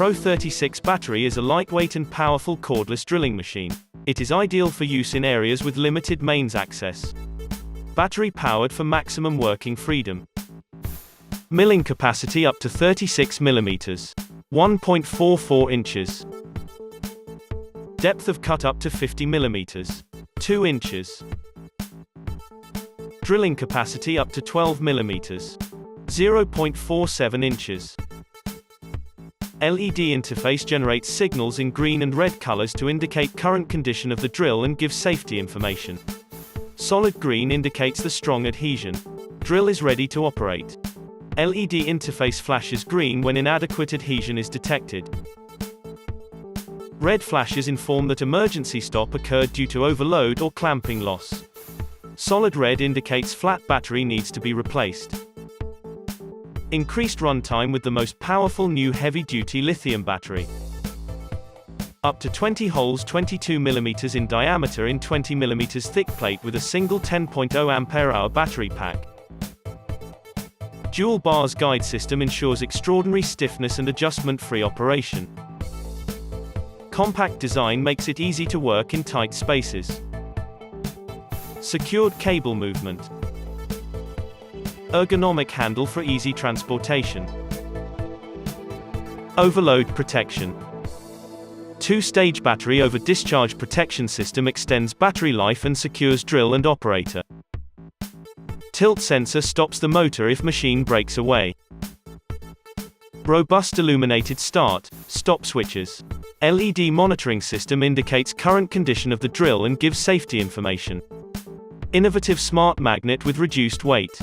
PRO-36 battery is a lightweight and powerful cordless drilling machine. It is ideal for use in areas with limited mains access. Battery powered for maximum working freedom. Milling capacity up to 36 mm. 1.44 inches. Depth of cut up to 50 mm. 2 inches. Drilling capacity up to 12 mm. 0.47 inches. LED interface generates signals in green and red colors to indicate current condition of the drill and gives safety information. Solid green indicates the strong adhesion. Drill is ready to operate. LED interface flashes green when inadequate adhesion is detected. Red flashes inform that emergency stop occurred due to overload or clamping loss. Solid red indicates flat battery needs to be replaced. Increased runtime with the most powerful new heavy-duty lithium battery. Up to 20 holes 22 mm in diameter in 20 mm thick plate with a single 10.0 Ah battery pack. Dual bars guide system ensures extraordinary stiffness and adjustment-free operation. Compact design makes it easy to work in tight spaces. Secured cable movement. Ergonomic handle for easy transportation. Overload protection. Two-stage battery over discharge protection system extends battery life and secures drill and operator. Tilt sensor stops the motor if machine breaks away. Robust illuminated start/stop switches. LED monitoring system indicates current condition of the drill and gives safety information. Innovative smart magnet with reduced weight.